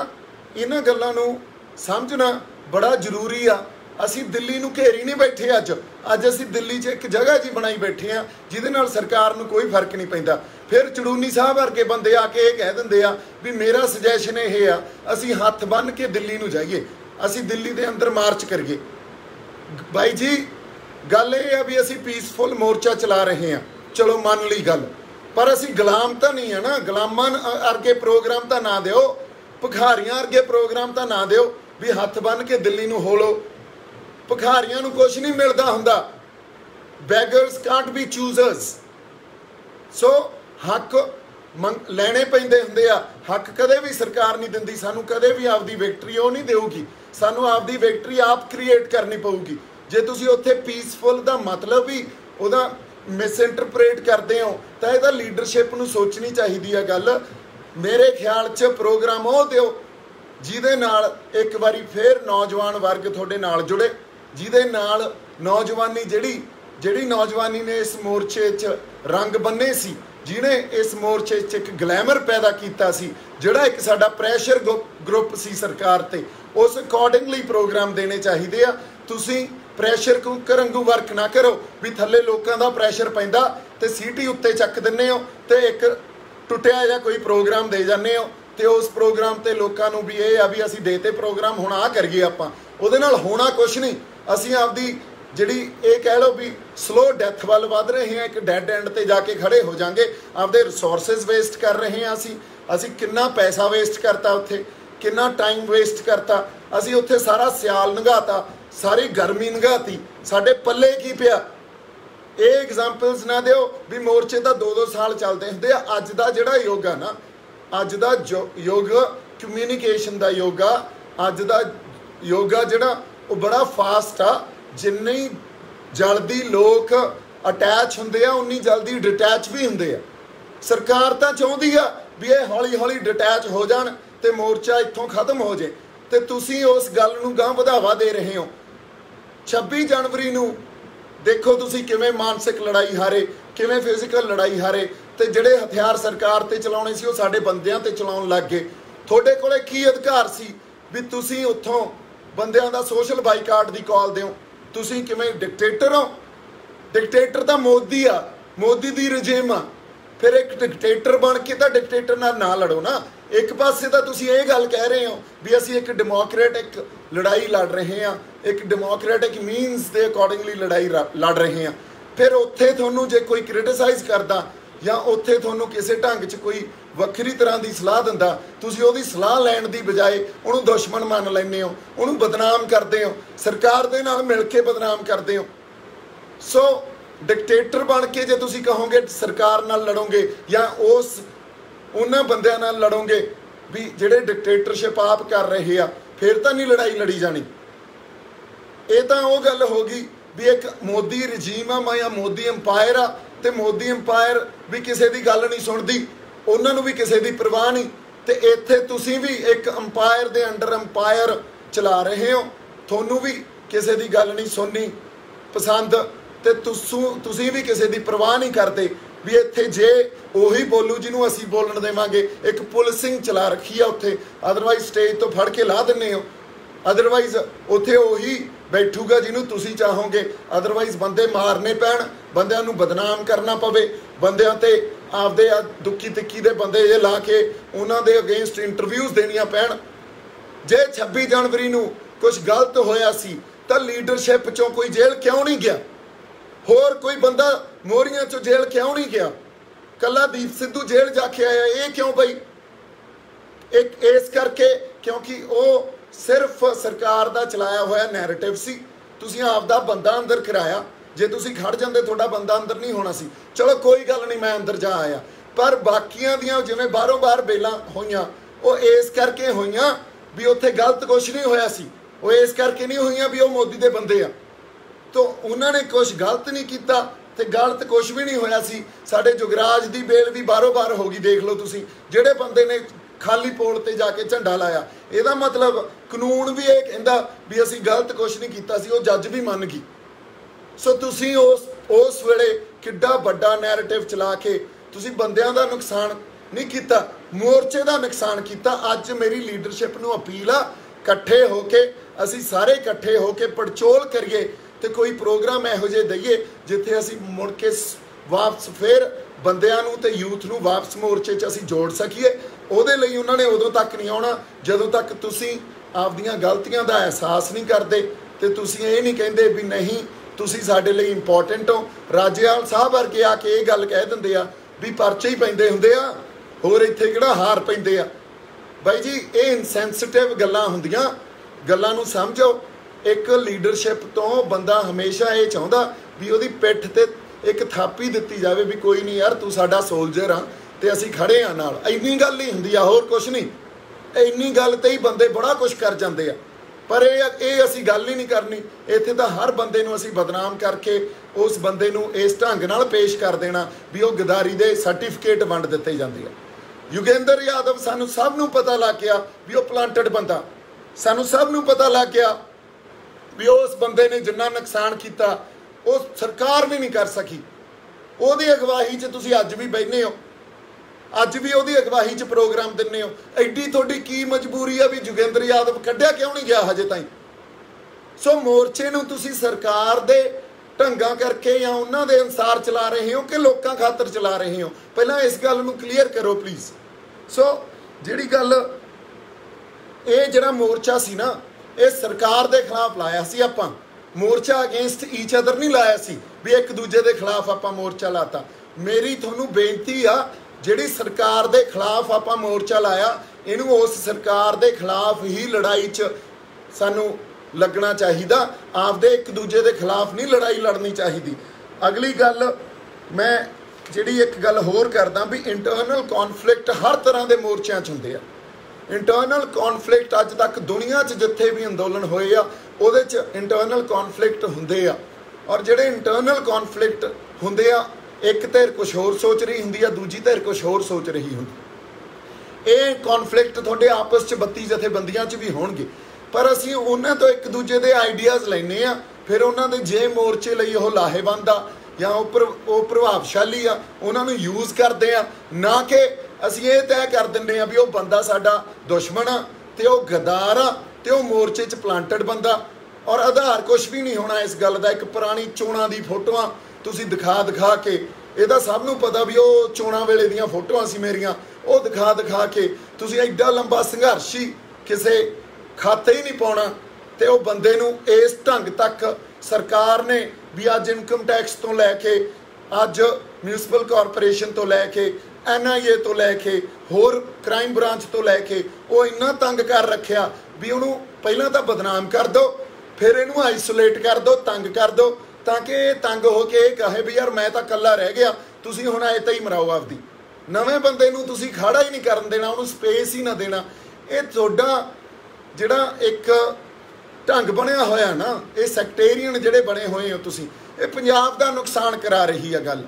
S1: इन्हां गल्लां नूं समझना बड़ा जरूरी आ। असीं दिल्ली नूं घेरी नहीं बैठे, अज असीं दिल्ली 'च एक जगह जी बनाई बैठे आ जिहदे नाल सरकार नूं कोई फर्क नहीं पैंदा। फिर चड़ूनी साहब वर्गे बंदे आके ये कह दिंदे आ भी मेरा सजैशन ये आ, असीं हत्थ बन के दिल्ली नूं जाइए, असीं दिल्ली दे अंदर मार्च करिए। बाई जी गल ये आ भी असीं पीसफुल मोर्चा चला रहे हैं, चलो मान ली गल, पर असीं गुलाम तो नहीं है ना। गुलामां अर्गे प्रोग्राम तो ना दिओ, भिखारियां अर्गे प्रोग्राम तो ना दिओ भी हत्थ बन के दिल्ली नूं होलो। भिखारियां नूं कुछ नहीं मिलदा हुंदा, बैगर्स कांट बी चूजर्स। सो हक लैणे पैंदे हुंदे आ, हक कदे भी सरकार नहीं दिंदी, सानू कदे भी आपदी विक्टरी वो नहीं देऊगी, सानू आपदी विक्टरी आप क्रिएट करनी पऊगी। जे तुसीं उत्थे पीसफुल दा मतलब भी उहदा मिसइंटरप्रेट करते हो तो यह लीडरशिप नूं सोचनी चाहिए है गल। मेरे ख्याल च प्रोग्राम वो दिओ जिहदे नाल एक बारी फिर नौजवान वर्ग तुहाडे नाल जुड़े, जिहदे नाल नौजवानी जिहड़ी नौजवानी ने इस मोर्चे च रंग बन्ने सी, जिहने इस मोर्चे च एक ग्लैमर पैदा कीता सी, जिहड़ा एक साडा प्रैशर ग्रुप सी सरकार ते, उस अकॉर्डिंगली प्रोग्राम देने चाहिए आ। तुसीं प्रैशर कुकर वांगू वर्क ना करो भी थल्ले लोकां दा प्रैशर पैंदा ते सीटी उत्ते चक दिंदे हो ते एक टुटिया जिहा कोई प्रोग्राम दे जाने हो ते उस प्रोग्राम ते लोकां नूं भी ये आ भी असीं देते प्रोग्राम हुण आ करिए आपां, उहदे नाल होना कुछ नहीं। असीं आपदी जिहड़ी ये कह लो भी स्लो डैथ वाल वध रहे हैं, एक डैड एंड ते जाके खड़े हो जाएंगे, आपदे रिसोर्सिस वेस्ट कर रहे हैं। असीं कितना पैसा वेस्ट करता, उत्थे कितना टाइम वेस्ट करता, असीं उत्थे सारा सियाल लंघाता, सारी गर्मी लंघाती, साडे पल्ले की पिया। ये एग्जाम्पल्स ना दिओ भी मोर्चे तो 2-2 साल चलते होंदे आ। अज दा जिहड़ा युग आ ना, अज दा युग कम्यूनीकेशन दा युग आ, अज दा युग आ जिहड़ा वो बड़ा फास्ट आ। जिन्नी जल्दी लोग अटैच होंदे आ उन्नी जल्दी डिटैच भी होंदे आ। सरकार तां चाहुंदी आ भी ये हौली हौली डिटैच हो जाण ते मोर्चा इत्थों खत्म हो जाए, ते तुसीं उस गल नूं गांह वधावा दे रहे हो। 26 जनवरी नूं देखो तुसीं किवें मानसिक लड़ाई हारे, किवें फिजिकल लड़ाई हारे, ते जिहड़े हथियार सरकार ते चलाउणे सी वो साडे बंदियां ते चलाउण लग गए। तुहाडे कोले की अधिकार सी भी तुसीं उत्थों बंदियां दा सोशल बाईकाट दी कॉल दिओ? तुसीं किवें डिकटेटर हो? डिकटेटर तां मोदी आ, मोदी दी रजीम आ। फिर एक डिकटेटर बन के तां डिकटेटर नाल ना लड़ो ना। एक पासे तां तुसीं ये गल कह रहे हो भी असीं एक डेमोक्रेटिक लड़ाई लड़ रहे हैं, एक डेमोक्रेटिक मीनस के अकॉर्डिंगली लड़ाई लड़ रहे हैं, फिर उत्थे तुहानूं जे कोई क्रिटिसाइज़ करदा या उत्थे तुहानूं किसी ढंग च कोई वक्री तरह की सलाह दिंदा, तुसीं उहदी सलाह लैण दी बजाय उहनूं दुश्मन मान लैंदे हो, उहनूं बदनाम करदे हो, सरकार दे नाल मिल के बदनाम करदे हो। सो डिकटेटर बन के जे तुसीं कहोगे सरकार नाल लड़ोगे या उस उन्हां बंदियां नाल लड़ोगे भी जिहड़े डिकटेटरशिप आप कर रहे आ, फिर तां नहीं लड़ाई लड़ी जानी। ये तां वो गल होगी भी एक मोदी रजीम आ या मोदी अंपायर आ, ते मोदी अंपायर भी किसी की गल नहीं सुनती, उन्होंने भी किसी की परवाह नहीं। तो इत्थे तुसीं भी एक अंपायर दे अंडर अंपायर चला रहे हो, थोनू भी किसी की गल नहीं सुननी पसंद, तो तुसीं भी किसी की परवाह नहीं करते भी इत्थे जे उही बोलू जिन्हों असीं बोलन देवांगे। एक पुलिसिंग चला रखी है उत्थे, अदरवाइज स्टेज तो फड़ के ला दिंदे हो, अदरवाइज उत्थे उही बैठूगा जिन्हों तुसीं चाहोगे, अदरवाइज बंदे मारने पैण, बंदियां नूं बदनाम करना पवे, बंदियां ते आपदे दुखी तिक्की दे बंदे ये ला के उन्हां दे अगेंस्ट इंटरव्यूज़ देनियां पैण। जे 26 जनवरी नूं कुछ गलत होया सी तां लीडरशिप चों कोई जेल क्यों नहीं गया? होर कोई बंदा मोहरियां चों जेल क्यों नहीं गया? कला दीप सिद्धू जेल जाके आया, ये क्यों बई? एक इस करके क्योंकि वो सिर्फ सरकार का चलाया हुआ नैरेटिव सी। तुसीं आपदा बंदा अंदर कराया, जे तुसीं खड़ जांदे तुहाडा बंदा अंदर नहीं होना सी। चलो कोई गल नहीं, मैं अंदर जा आया, पर बाकियां दियां जिवें बाहरों बाहर बेलां होईयां वो इस करके होईयां भी उत्थे गलत कुछ नहीं होया सी, वो इस करके नहीं होईयां भी वो मोदी दे बंदे आ। तो उन्होंने कुछ गलत नहीं किया तो गलत कुछ भी नहीं होया सी। साडे जुगराज दी बेल भी बाहरों बाहर हो गई, देख लो तुसीं, जिहड़े बंदे ने खाली पोल ते जाके झंडा लाया। ਇਹਦਾ मतलब कानून भी ये कहता भी असी गलत कुछ नहीं किया सी, वो जज भी मन गई। सो तुसीं उस वेले किड्डा वड्डा नैरेटिव चला के तुसीं बंदियां दा नुकसान नहीं किया, मोर्चे का नुकसान किया। अज मेरी लीडरशिप नूं अपील आ, इकट्ठे होके असी सारे इकट्ठे होके पड़चोल करिए तो कोई प्रोग्राम इहो जिहे दईए जिथे असी मुड़ के वापस फिर बंदियां नूं ते यूथ नूं वापस मोर्चे 'च असी जोड़ सकीए। ਉਹਦੇ ਲਈ ਉਹਨਾਂ ਨੇ ਉਦੋਂ ਤੱਕ ਨਹੀਂ ਆਉਣਾ ਜਦੋਂ ਤੱਕ ਤੁਸੀਂ ਆਪਦੀਆਂ ਗਲਤੀਆਂ ਦਾ ਅਹਿਸਾਸ ਨਹੀਂ ਕਰਦੇ ਤੇ ਤੁਸੀਂ ਇਹ ਨਹੀਂ ਕਹਿੰਦੇ ਵੀ ਨਹੀਂ ਤੁਸੀਂ ਸਾਡੇ ਲਈ ਇੰਪੋਰਟੈਂਟ ਹੋ। ਰਾਜੇਵਾਲ ਸਾਹਿਬ ਵਰਗੇ ਆ ਕੇ ਇਹ ਗੱਲ ਕਹਿ ਦਿੰਦੇ ਆ ਵੀ ਪਰਚੇ ਹੀ ਪੈਂਦੇ ਹੁੰਦੇ ਆ, ਹੋਰ ਇੱਥੇ ਕਿਹੜਾ ਹਾਰ ਪੈਂਦੇ ਆ। ਬਾਈ ਜੀ ਇਹ ਇਨਸੈਂਸਿਟਿਵ ਗੱਲਾਂ ਹੁੰਦੀਆਂ, ਗੱਲਾਂ ਨੂੰ ਸਮਝੋ। ਇੱਕ ਲੀਡਰਸ਼ਿਪ ਤੋਂ ਬੰਦਾ ਹਮੇਸ਼ਾ ਇਹ ਚਾਹੁੰਦਾ ਵੀ ਉਹਦੀ ਪਿੱਠ ਤੇ ਇੱਕ ਥਾਪੀ ਦਿੱਤੀ ਜਾਵੇ ਵੀ ਕੋਈ ਨਹੀਂ ਯਾਰ ਤੂੰ ਸਾਡਾ ਸੋਲਜਰ ਆ ਤੇ ਅਸੀਂ ਖੜੇ ਆ ਨਾਲ। ਇੰਨੀ ਗੱਲ ਹੀ ਹੁੰਦੀ ਆ, ਹੋਰ ਕੁਛ ਨਹੀਂ। ਇੰਨੀ ਗੱਲ ਤੇ ਹੀ ਬੰਦੇ ਬੜਾ ਕੁਛ ਕਰ ਜਾਂਦੇ ਆ, ਪਰ ਇਹ ਅਸੀਂ ਗੱਲ ਹੀ ਨਹੀਂ ਕਰਨੀ। ਇੱਥੇ ਤਾਂ ਹਰ ਬੰਦੇ ਨੂੰ ਅਸੀਂ ਬਦਨਾਮ ਕਰਕੇ ਉਸ ਬੰਦੇ ਨੂੰ ਇਸ ਢੰਗ ਨਾਲ ਪੇਸ਼ ਕਰ ਦੇਣਾ ਵੀ ਉਹ ਗਦਾਰੀ ਦੇ ਸਰਟੀਫਿਕੇਟ ਵੰਡ ਦਿੱਤੇ ਜਾਂਦੇ ਆ। ਯੋਗੇਂਦਰ ਯਾਦਵ ਸਾਨੂੰ ਸਭ ਨੂੰ ਪਤਾ ਲੱਗ ਗਿਆ ਵੀ ਉਹ ਪਲਾਂਟਡ ਬੰਦਾ, ਸਾਨੂੰ ਸਭ ਨੂੰ ਪਤਾ ਲੱਗ ਗਿਆ ਵੀ ਉਸ ਬੰਦੇ ਨੇ ਜਿੰਨਾ ਨੁਕਸਾਨ ਕੀਤਾ ਉਹ ਸਰਕਾਰ ਵੀ ਨਹੀਂ ਕਰ ਸਕੀ। ਉਹਦੀ ਅਗਵਾਈ 'ਚ ਤੁਸੀਂ ਅੱਜ ਵੀ ਬੈਠੇ ਹੋ, ਅੱਜ ਵੀ ਉਹਦੀ ਅਗਵਾਈ 'ਚ ਪ੍ਰੋਗਰਾਮ ਦਿੰਦੇ ਹੋ। ਐਡੀ ਤੁਹਾਡੀ ਕੀ ਮਜਬੂਰੀ ਆ ਵੀ ਜੋਗਿੰਦਰ ਯਾਦਵ ਕੱਢਿਆ ਕਿਉਂ ਨਹੀਂ ਗਿਆ ਹਜੇ ਤਾਈਂ? ਸੋ ਮੋਰਚੇ ਨੂੰ ਤੁਸੀਂ ਸਰਕਾਰ ਦੇ ਢੰਗਾਂ ਕਰਕੇ ਜਾਂ ਉਹਨਾਂ ਦੇ ਅਨੁਸਾਰ ਚਲਾ ਰਹੇ ਹੋ ਕਿ ਲੋਕਾਂ ਖਾਤਰ ਚਲਾ ਰਹੇ ਹੋ? ਪਹਿਲਾਂ ਇਸ ਗੱਲ ਨੂੰ ਕਲੀਅਰ ਕਰੋ ਪਲੀਜ਼। ਸੋ ਜਿਹੜੀ ਗੱਲ ਇਹ ਜਿਹੜਾ ਮੋਰਚਾ ਸੀ ਨਾ, ਇਹ ਸਰਕਾਰ ਦੇ ਖਿਲਾਫ ਲਾਇਆ ਸੀ ਆਪਾਂ। ਮੋਰਚਾ ਅਗੇਂਸਟ ਈਚ ਅਦਰ ਨਹੀਂ ਲਾਇਆ ਸੀ ਵੀ ਇੱਕ ਦੂਜੇ ਦੇ ਖਿਲਾਫ ਆਪਾਂ ਮੋਰਚਾ ਲਾਤਾ। ਮੇਰੀ ਤੁਹਾਨੂੰ ਬੇਨਤੀ ਆ, ਜਿਹੜੀ ਸਰਕਾਰ ਦੇ ਖਿਲਾਫ ਆਪਾਂ ਮੋਰਚਾ ਲਾਇਆ ਇਹਨੂੰ ਉਸ ਸਰਕਾਰ ਦੇ ਖਿਲਾਫ ਹੀ ਲੜਾਈ 'ਚ ਸਾਨੂੰ ਲੱਗਣਾ ਚਾਹੀਦਾ, ਆਪਦੇ ਇੱਕ ਦੂਜੇ ਦੇ ਖਿਲਾਫ ਨਹੀਂ ਲੜਾਈ ਲੜਨੀ ਚਾਹੀਦੀ। ਅਗਲੀ ਗੱਲ ਮੈਂ ਜਿਹੜੀ ਇੱਕ ਗੱਲ ਹੋਰ ਕਰਦਾ ਵੀ ਇੰਟਰਨਲ ਕੌਨਫਲਿਕਟ ਹਰ ਤਰ੍ਹਾਂ ਦੇ ਮੋਰਚਿਆਂ 'ਚ ਹੁੰਦੇ ਆ। ਇੰਟਰਨਲ ਕੌਨਫਲਿਕਟ ਅੱਜ ਤੱਕ ਦੁਨੀਆ 'ਚ ਜਿੱਥੇ ਵੀ ਅੰਦੋਲਨ ਹੋਏ ਆ ਉਹਦੇ 'ਚ ਇੰਟਰਨਲ ਕੌਨਫਲਿਕਟ ਹੁੰਦੇ ਆ। ਔਰ ਜਿਹੜੇ ਇੰਟਰਨਲ ਕੌਨਫਲਿਕਟ ਹੁੰਦੇ ਆ, ਇੱਕ ਧਿਰ ਕੁਛ ਹੋਰ ਸੋਚ ਰਹੀ ਹੁੰਦੀ ਆ, ਦੂਜੀ ਧਿਰ ਕੁਛ ਹੋਰ ਸੋਚ ਰਹੀ ਹੁੰਦੀ। ਇਹ ਕੌਨਫਲਿਕਟ ਤੁਹਾਡੇ ਆਪਸ 'ਚ 32 ਜਥੇਬੰਦੀਆਂ 'ਚ ਵੀ ਹੋਣਗੇ, ਪਰ ਅਸੀਂ ਉਹਨਾਂ ਤੋਂ ਇੱਕ ਦੂਜੇ ਦੇ ਆਈਡੀਆਜ਼ ਲੈਂਦੇ ਆ, ਫਿਰ ਉਹਨਾਂ ਦੇ ਜੇ ਮੋਰਚੇ ਲਈ ਉਹ ਲਾਹੇਵੰਦ ਆ ਜਾਂ ਉਹ ਪ੍ਰਭਾਵਸ਼ਾਲੀ ਆ ਉਹਨਾਂ ਨੂੰ ਯੂਜ਼ ਕਰਦੇ ਆ, ਨਾ ਕਿ ਅਸੀਂ ਇਹ ਤੈਅ ਕਰ ਦਿੰਦੇ ਆ ਵੀ ਉਹ ਬੰਦਾ ਸਾਡਾ ਦੁਸ਼ਮਣ ਆ ਤੇ ਉਹ ਗਦਾਰ ਆ ਤੇ ਉਹ ਮੋਰਚੇ 'ਚ ਪਲਾਂਟਡ ਬੰਦਾ। ਔਰ ਆਧਾਰ ਕੁਛ ਵੀ ਨਹੀਂ ਹੋਣਾ ਇਸ ਗੱਲ ਦਾ। ਇੱਕ ਪੁਰਾਣੀ ਚੋਣਾਂ ਦੀ ਫੋਟੋਆਂ ਤੁਸੀਂ ਦਿਖਾ ਕੇ, ਇਹਦਾ ਸਭ ਨੂੰ ਪਤਾ ਵੀ ਉਹ ਚੋਣਾਂ ਵੇਲੇ ਦੀਆਂ ਫੋਟੋਆਂ ਸੀ ਮੇਰੀਆਂ, ਉਹ ਦਿਖਾ ਕੇ ਤੁਸੀਂ ਐਡਾ ਲੰਬਾ ਸੰਘਰਸ਼ੀ ਕਿਸੇ ਖਾਤੇ ਹੀ ਨਹੀਂ ਪਾਉਣਾ। ਤੇ ਉਹ ਬੰਦੇ ਨੂੰ ਇਸ ਢੰਗ ਤੱਕ ਸਰਕਾਰ ਨੇ ਵੀ ਅੱਜ ਇਨਕਮ ਟੈਕਸ ਤੋਂ ਲੈ ਕੇ, ਅੱਜ ਮਿਊਨਿਸਪਲ ਕਾਰਪੋਰੇਸ਼ਨ ਤੋਂ ਲੈ ਕੇ, NIA ਤੋਂ ਲੈ ਕੇ, ਹੋਰ ਕ੍ਰਾਈਮ ਬ੍ਰਾਂਚ ਤੋਂ ਲੈ ਕੇ ਉਹ ਇੰਨਾ ਤੰਗ ਕਰ ਰੱਖਿਆ ਵੀ ਉਹਨੂੰ ਪਹਿਲਾਂ ਤਾਂ ਬਦਨਾਮ ਕਰ ਦਿਓ, ਫਿਰ ਇਹਨੂੰ ਆਈਸੋਲੇਟ ਕਰ ਦਿਓ, ਤੰਗ ਕਰ ਦਿਓ, ਤਾਂ ਕਿ ਇਹ ਤੰਗ ਹੋ ਕੇ ਇਹ ਕਹੇ ਵੀ ਯਾਰ ਮੈਂ ਤਾਂ ਇਕੱਲਾ ਰਹਿ ਗਿਆ, ਤੁਸੀਂ ਹੁਣ ਐ ਤਾਂ ਹੀ ਮਰਾਓ ਆਪਦੀ। ਨਵੇਂ ਬੰਦੇ ਨੂੰ ਤੁਸੀਂ ਖੜਾ ਹੀ ਨਹੀਂ ਕਰਨ ਦੇਣਾ, ਉਹਨੂੰ ਸਪੇਸ ਹੀ ਨਾ ਦੇਣਾ। ਇਹ ਤੁਹਾਡਾ ਜਿਹੜਾ ਇੱਕ ਢੰਗ ਬਣਿਆ ਹੋਇਆ ਨਾ, ਇਹ ਸੈਕਟੇਰੀਅਨ ਜਿਹੜੇ ਬਣੇ ਹੋਏ ਹੋ ਤੁਸੀਂ, ਇਹ ਪੰਜਾਬ ਦਾ ਨੁਕਸਾਨ ਕਰਾ ਰਹੀ ਆ ਗੱਲ।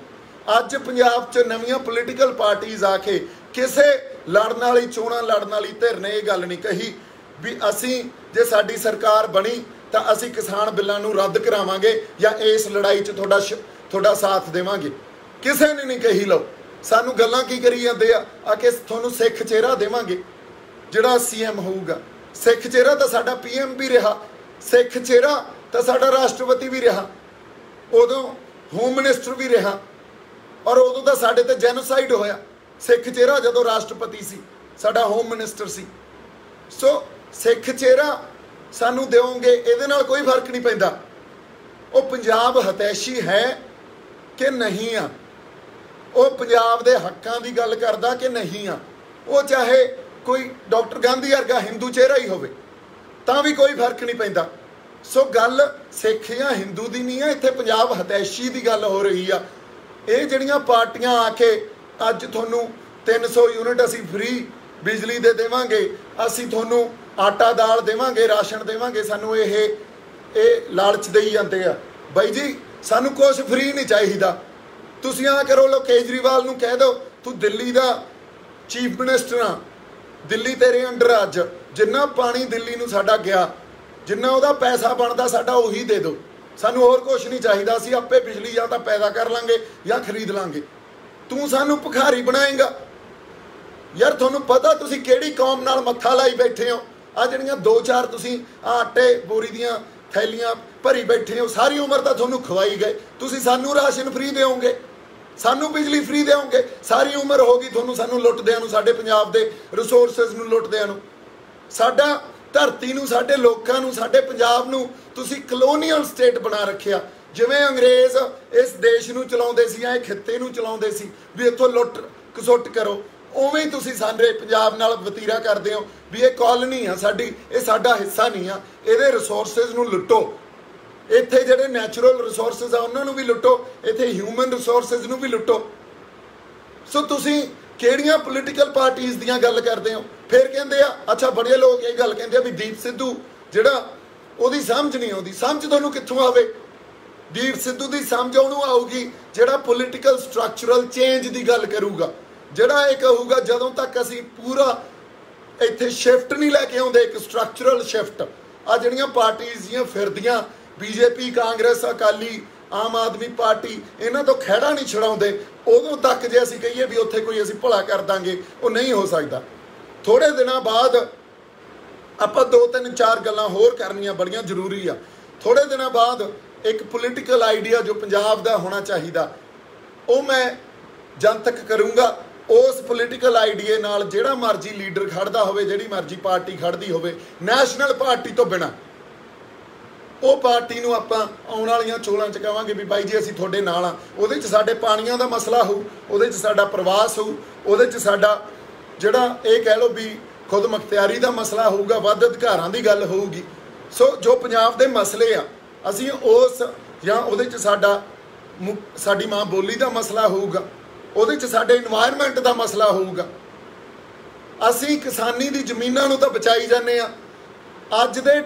S1: ਅੱਜ ਪੰਜਾਬ 'ਚ ਨਵੀਆਂ ਪੋਲੀਟੀਕਲ ਪਾਰਟੀਜ਼ ਆ ਕੇ ਕਿਸੇ ਲੜਨ ਵਾਲੀ, ਚੋਣਾਂ ਲੜਨ ਵਾਲੀ ਧਿਰ ਨੇ ਇਹ ਗੱਲ ਨਹੀਂ ਕਹੀ ਵੀ ਅਸੀਂ ਜੇ ਸਾਡੀ ਸਰਕਾਰ ਬਣੀ ਤਾਂ ਅਸੀਂ ਕਿਸਾਨ ਬਿੱਲਾਂ ਨੂੰ ਰੱਦ ਕਰਾਵਾਂਗੇ ਜਾਂ ਇਸ ਲੜਾਈ 'ਚ ਤੁਹਾਡਾ ਸਾਥ ਦੇਵਾਂਗੇ। ਕਿਸੇ ਨੇ ਨਹੀਂ ਕਹੀ। ਲਓ ਸਾਨੂੰ ਗੱਲਾਂ ਕੀ ਕਰੀ ਜਾਂਦੇ ਆ ਕਿ ਤੁਹਾਨੂੰ ਸਿੱਖ ਚਿਹਰਾ ਦੇਵਾਂਗੇ ਜਿਹੜਾ CM ਹੋਊਗਾ। ਸਿੱਖ ਚਿਹਰਾ ਤਾਂ ਸਾਡਾ PM ਵੀ ਰਿਹਾ, ਸਿੱਖ ਚਿਹਰਾ ਤਾਂ ਸਾਡਾ ਰਾਸ਼ਟਰਪਤੀ ਵੀ ਰਿਹਾ, ਉਦੋਂ ਹੋਮ ਮਿਨਿਸਟਰ ਵੀ ਰਿਹਾ, ਔਰ ਉਦੋਂ ਤਾਂ ਸਾਡੇ ਤੇ ਜੈਨੋਸਾਈਡ ਹੋਇਆ। ਸਿੱਖ ਚਿਹਰਾ ਜਦੋਂ ਰਾਸ਼ਟਰਪਤੀ ਸੀ, ਸਾਡਾ ਹੋਮ ਮਿਨਿਸਟਰ ਸੀ। ਸੋ ਸਿੱਖ ਚਿਹਰਾ ਸਾਨੂੰ ਦਿਓਗੇ, ਇਹਦੇ ਨਾਲ ਕੋਈ ਫਰਕ ਨਹੀਂ ਪੈਂਦਾ। ਉਹ ਪੰਜਾਬ ਹਤੈਸ਼ੀ ਹੈ ਕਿ ਨਹੀਂ ਆ, ਉਹ ਪੰਜਾਬ ਦੇ ਹੱਕਾਂ ਦੀ ਗੱਲ ਕਰਦਾ ਕਿ ਨਹੀਂ ਆ। ਉਹ ਚਾਹੇ ਕੋਈ ਡਾਕਟਰ ਗਾਂਧੀ ਵਰਗਾ ਹਿੰਦੂ ਚਿਹਰਾ ਹੀ ਹੋਵੇ ਤਾਂ ਵੀ ਕੋਈ ਫਰਕ ਨਹੀਂ ਪੈਂਦਾ। ਸੋ ਗੱਲ ਸਿੱਖ ਜਾਂ ਹਿੰਦੂ ਦੀ ਨਹੀਂ ਆ, ਇੱਥੇ ਪੰਜਾਬ ਹਤੈਸ਼ੀ ਦੀ ਗੱਲ ਹੋ ਰਹੀ ਆ। ਇਹ ਜਿਹੜੀਆਂ ਪਾਰਟੀਆਂ ਆ ਕੇ ਅੱਜ ਤੁਹਾਨੂੰ 300 ਯੂਨਿਟ ਅਸੀਂ ਫ੍ਰੀ ਬਿਜਲੀ ਦੇ ਦੇਵਾਂਗੇ, ਅਸੀਂ ਤੁਹਾਨੂੰ ਆਟਾ ਦਾਲ ਦੇਵਾਂਗੇ, ਰਾਸ਼ਨ ਦੇਵਾਂਗੇ, ਸਾਨੂੰ ਇਹ ਲਾਲਚ ਦੇਈ ਜਾਂਦੇ ਆ। ਬਾਈ ਜੀ ਸਾਨੂੰ ਕੁਛ ਫ੍ਰੀ ਨਹੀਂ ਚਾਹੀਦਾ। ਤੁਸੀਂ ਆ ਕਰੋ, ਲੋ ਕੇਜਰੀਵਾਲ ਨੂੰ ਕਹਿ ਦਿਓ ਤੂੰ ਦਿੱਲੀ ਦਾ ਚੀਫ ਮਿਨਿਸਟਰ ਆ, ਦਿੱਲੀ ਤੇਰੇ ਅੰਡਰ, ਅੱਜ ਜਿੰਨਾ ਪਾਣੀ ਦਿੱਲੀ ਨੂੰ ਸਾਡਾ ਗਿਆ, ਜਿੰਨਾ ਉਹਦਾ ਪੈਸਾ ਬਣਦਾ ਸਾਡਾ ਉਹੀ ਦੇ ਦਿਓ, ਸਾਨੂੰ ਹੋਰ ਕੁਛ ਨਹੀਂ ਚਾਹੀਦਾ, ਅਸੀਂ ਆਪੇ ਬਿਜਲੀ ਜਾਂ ਤਾਂ ਪੈਦਾ ਕਰ ਲਾਂਗੇ ਜਾਂ ਖਰੀਦ ਲਾਂਗੇ। ਤੂੰ ਸਾਨੂੰ ਭਿਖਾਰੀ ਬਣਾਏਂਗਾ? ਯਾਰ ਤੁਹਾਨੂੰ ਪਤਾ ਤੁਸੀਂ ਕਿਹੜੀ ਕੌਮ ਨਾਲ ਮੱਥਾ ਲਾਈ ਬੈਠੇ ਹੋ? ਆ ਜਿਹੜੀਆਂ 2-4 ਤੁਸੀਂ ਆਟੇ ਬੋਰੀ ਦੀਆਂ ਥੈਲੀਆਂ ਭਰੀ ਬੈਠੇ ਹੋ, ਸਾਰੀ ਉਮਰ ਤਾਂ ਤੁਹਾਨੂੰ ਖਵਾਈ ਗਏ। ਤੁਸੀਂ ਸਾਨੂੰ ਰਾਸ਼ਨ ਫ੍ਰੀ ਦਿਓਗੇ, ਸਾਨੂੰ ਬਿਜਲੀ ਫ੍ਰੀ ਦਿਓਗੇ, ਸਾਰੀ ਉਮਰ ਹੋ ਗਈ ਤੁਹਾਨੂੰ ਸਾਨੂੰ ਲੁੱਟਦਿਆਂ ਨੂੰ, ਸਾਡੇ ਪੰਜਾਬ ਦੇ ਰਿਸੋਰਸਿਸ ਨੂੰ ਲੁੱਟਦਿਆਂ ਨੂੰ। ਸਾਡਾ ਧਰਤੀ ਨੂੰ, ਸਾਡੇ ਲੋਕਾਂ ਨੂੰ, ਸਾਡੇ ਪੰਜਾਬ ਨੂੰ ਤੁਸੀਂ ਕਲੋਨੀਅਲ ਸਟੇਟ ਬਣਾ ਰੱਖਿਆ। ਜਿਵੇਂ ਅੰਗਰੇਜ਼ ਇਸ ਦੇਸ਼ ਨੂੰ ਚਲਾਉਂਦੇ ਸੀ, ਇਹ ਖਿੱਤੇ ਨੂੰ ਚਲਾਉਂਦੇ ਸੀ ਵੀ ਇੱਥੋਂ ਲੁੱਟ ਖਸੁੱਟ ਕਰੋ, ਉਵੇਂ ਹੀ ਤੁਸੀਂ ਸਾਡੇ ਪੰਜਾਬ ਨਾਲ ਵਤੀਰਾ ਕਰਦੇ ਹੋ ਵੀ ਇਹ ਕਾਲੋਨੀ ਆ ਸਾਡੀ, ਇਹ ਸਾਡਾ ਹਿੱਸਾ ਨਹੀਂ ਆ, ਇਹਦੇ ਰਿਸੋਰਸਿਸ ਨੂੰ ਲੁੱਟੋ। ਇੱਥੇ ਜਿਹੜੇ ਨੈਚੁਰਲ ਰਿਸੋਰਸਿਸ ਆ ਉਹਨਾਂ ਨੂੰ ਵੀ ਲੁੱਟੋ, ਇੱਥੇ ਹਿਊਮਨ ਰਿਸੋਰਸਿਸ ਨੂੰ ਵੀ ਲੁੱਟੋ। ਸੋ ਤੁਸੀਂ ਕਿਹੜੀਆਂ ਪੋਲੀਟੀਕਲ ਪਾਰਟੀਆਂ ਦੀਆਂ ਗੱਲ ਕਰਦੇ ਹੋ? ਫਿਰ ਕਹਿੰਦੇ ਆ, ਅੱਛਾ ਬੜੇ ਲੋਕ ਇਹ ਗੱਲ ਕਹਿੰਦੇ ਆ ਵੀ ਦੀਪ ਸਿੱਧੂ ਜਿਹੜਾ ਉਹਦੀ ਸਮਝ ਨਹੀਂ ਆਉਂਦੀ। ਸਮਝ ਤੁਹਾਨੂੰ ਕਿੱਥੋਂ ਆਵੇ? ਦੀਪ ਸਿੱਧੂ ਦੀ ਸਮਝ ਉਹਨੂੰ ਆਊਗੀ ਜਿਹੜਾ ਪੋਲੀਟੀਕਲ ਸਟਰਕਚਰਲ ਚੇਂਜ ਦੀ ਗੱਲ ਕਰੂਗਾ, ਜਿਹੜਾ ਇਹ ਕਹੂਗਾ ਜਦੋਂ ਤੱਕ ਅਸੀਂ ਪੂਰਾ ਇੱਥੇ ਸ਼ਿਫਟ ਨਹੀਂ ਲੈ ਕੇ ਆਉਂਦੇ, ਇੱਕ ਸਟਰਕਚਰਲ ਸ਼ਿਫਟ। ਆ ਜਿਹੜੀਆਂ ਪਾਰਟੀਆਂ ਦੀਆਂ ਫਿਰਦੀਆਂ ਬੀਜੇਪੀ, ਕਾਂਗਰਸ, ਅਕਾਲੀ, ਆਮ ਆਦਮੀ ਪਾਰਟੀ, ਇਹਨਾਂ ਤੋਂ ਖਹਿੜਾ ਨਹੀਂ ਛਡਾਉਂਦੇ, ਉਦੋਂ ਤੱਕ ਜੇ ਅਸੀਂ ਕਹੀਏ ਵੀ ਉੱਥੇ ਕੋਈ ਅਸੀਂ ਭਲਾ ਕਰ ਦਾਂਗੇ, ਉਹ ਨਹੀਂ ਹੋ ਸਕਦਾ। ਥੋੜੇ ਦਿਨਾਂ ਬਾਅਦ ਆਪਾਂ 2-3-4 ਗੱਲਾਂ ਹੋਰ ਕਰਨੀਆਂ ਬੜੀਆਂ ਜ਼ਰੂਰੀ ਆ। ਥੋੜੇ ਦਿਨਾਂ ਬਾਅਦ ਇੱਕ ਪੋਲੀਟੀਕਲ ਆਈਡੀਆ ਜੋ ਪੰਜਾਬ ਦਾ ਹੋਣਾ ਚਾਹੀਦਾ ਉਹ ਮੈਂ ਜਨਤਕ ਕਰੂੰਗਾ। ਉਸ ਪੋਲੀਟੀਕਲ ਆਈਡੀਏ ਨਾਲ ਜਿਹੜਾ ਮਰਜ਼ੀ ਲੀਡਰ ਖੜਦਾ ਹੋਵੇ, ਜਿਹੜੀ ਮਰਜ਼ੀ ਪਾਰਟੀ ਖੜਦੀ ਹੋਵੇ, ਨੈਸ਼ਨਲ ਪਾਰਟੀ ਤੋਂ ਬਿਨਾਂ, ਉਹ ਪਾਰਟੀ ਨੂੰ ਆਪਾਂ ਆਉਣ ਵਾਲੀਆਂ ਚੋਣਾਂ 'ਚ ਕਹਾਂਗੇ ਵੀ ਬਾਈ ਜੀ ਅਸੀਂ ਤੁਹਾਡੇ ਨਾਲ ਆ। ਉਹਦੇ 'ਚ ਸਾਡੇ ਪਾਣੀਆਂ ਦਾ ਮਸਲਾ ਹੋਊ, ਉਹਦੇ 'ਚ ਸਾਡਾ ਪ੍ਰਵਾਸ ਹੋਊ, ਉਹਦੇ 'ਚ ਸਾਡਾ ਜਿਹੜਾ ਇਹ ਕਹਿ ਲਓ ਵੀ ਖੁਦ ਮੁਖਤਿਆਰੀ ਦਾ ਮਸਲਾ ਹੋਊਗਾ, ਵੱਧ ਅਧਿਕਾਰਾਂ ਦੀ ਗੱਲ ਹੋਊਗੀ। ਸੋ ਜੋ ਪੰਜਾਬ ਦੇ ਮਸਲੇ ਆ ਅਸੀਂ ਉਸ ਜਾਂ ਉਹਦੇ 'ਚ ਸਾਡੀ ਮਾਂ ਬੋਲੀ ਦਾ ਮਸਲਾ ਹੋਊਗਾ, ਉਹਦੇ 'ਚ ਸਾਡੇ ਇਨਵਾਇਰਨਮੈਂਟ ਦਾ ਮਸਲਾ ਹੋਊਗਾ। ਅਸੀਂ ਕਿਸਾਨੀ ਦੀ ਜ਼ਮੀਨਾਂ ਨੂੰ ਤਾਂ ਬਚਾਈ ਜਾਂਦੇ ਆ। ਅੱਜ ਦੇ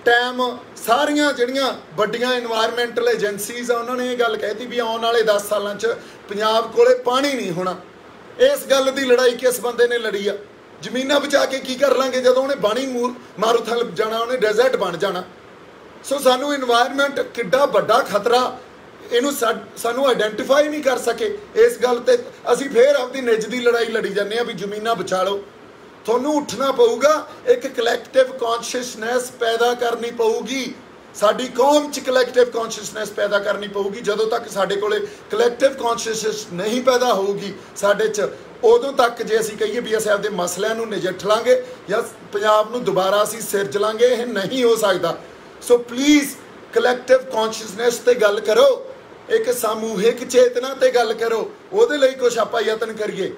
S1: ਟਾਈਮ ਸਾਰੀਆਂ ਜਿਹੜੀਆਂ ਵੱਡੀਆਂ ਇਨਵਾਇਰਨਮੈਂਟਲ ਏਜੰਸੀਜ਼ ਆ ਉਹਨਾਂ ਨੇ ਇਹ ਗੱਲ ਕਹਿਤੀ ਵੀ ਆਉਣ ਵਾਲੇ 10 ਸਾਲਾਂ 'ਚ ਪੰਜਾਬ ਕੋਲੇ ਪਾਣੀ ਨਹੀਂ ਹੋਣਾ। ਇਸ ਗੱਲ ਦੀ ਲੜਾਈ ਕਿਸ ਬੰਦੇ ਨੇ ਲੜੀ ਆ? ਜ਼ਮੀਨਾਂ ਬਚਾ ਕੇ ਕੀ ਕਰ ਲਾਂਗੇ ਜਦੋਂ ਉਹਨੇ ਬਾਣੀ ਮਾਰੂਥਲ ਜਾਣਾ, ਉਹਨੇ ਡੈਜ਼ਰਟ ਬਣ ਜਾਣਾ। ਸੋ ਸਾਨੂੰ ਇਨਵਾਇਰਨਮੈਂਟ ਕਿੱਡਾ ਵੱਡਾ ਖਤਰਾ, ਇਹਨੂੰ ਸਾਨੂੰ ਆਈਡੈਂਟੀਫਾਈ ਨਹੀਂ ਕਰ ਸਕੇ। ਇਸ ਗੱਲ ਤੇ ਅਸੀਂ ਫੇਰ ਆਪਣੀ ਨਿੱਜ ਦੀ ਲੜਾਈ ਲੜੀ ਜਾਂਦੇ ਆ ਵੀ ਜ਼ਮੀਨਾਂ ਬਚਾ ਲਓ। ਤੁਹਾਨੂੰ ਉੱਠਣਾ ਪਊਗਾ, ਇੱਕ ਕਲੈਕਟਿਵ ਕੌਨਸ਼ੀਅਸਨੈਸ ਪੈਦਾ ਕਰਨੀ ਪਊਗੀ, ਸਾਡੀ ਕੌਮ 'ਚ ਕਲੈਕਟਿਵ ਕੌਨਸ਼ੀਅਸਨੈਸ ਪੈਦਾ ਕਰਨੀ ਪਊਗੀ। ਜਦੋਂ ਤੱਕ ਸਾਡੇ ਕੋਲੇ ਕਲੈਕਟਿਵ ਕੌਨਸ਼ੀਅਸਨੈਸ ਨਹੀਂ ਪੈਦਾ ਹੋਊਗੀ ਸਾਡੇ 'ਚ, ਉਦੋਂ ਤੱਕ ਜੇ ਅਸੀਂ ਕਹੀਏ ਵੀ ਅਸੀਂ ਆਪਦੇ ਮਸਲਿਆਂ ਨੂੰ ਨਜਿੱਠ ਲਾਂਗੇ ਜਾਂ ਪੰਜਾਬ ਨੂੰ ਦੁਬਾਰਾ ਅਸੀਂ ਸਿਰਜ ਲਾਂਗੇ, ਇਹ ਨਹੀਂ ਹੋ ਸਕਦਾ। ਸੋ ਪਲੀਜ਼ ਕਲੈਕਟਿਵ ਕੌਨਸ਼ੀਅਸਨੈਸ ਤੇ ਗੱਲ ਕਰੋ, ਇੱਕ ਸਮੂਹਿਕ ਚੇਤਨਾ ਤੇ ਗੱਲ ਕਰੋ, ਉਹਦੇ ਲਈ ਕੁਛ ਆਪਾਂ ਯਤਨ ਕਰੀਏ।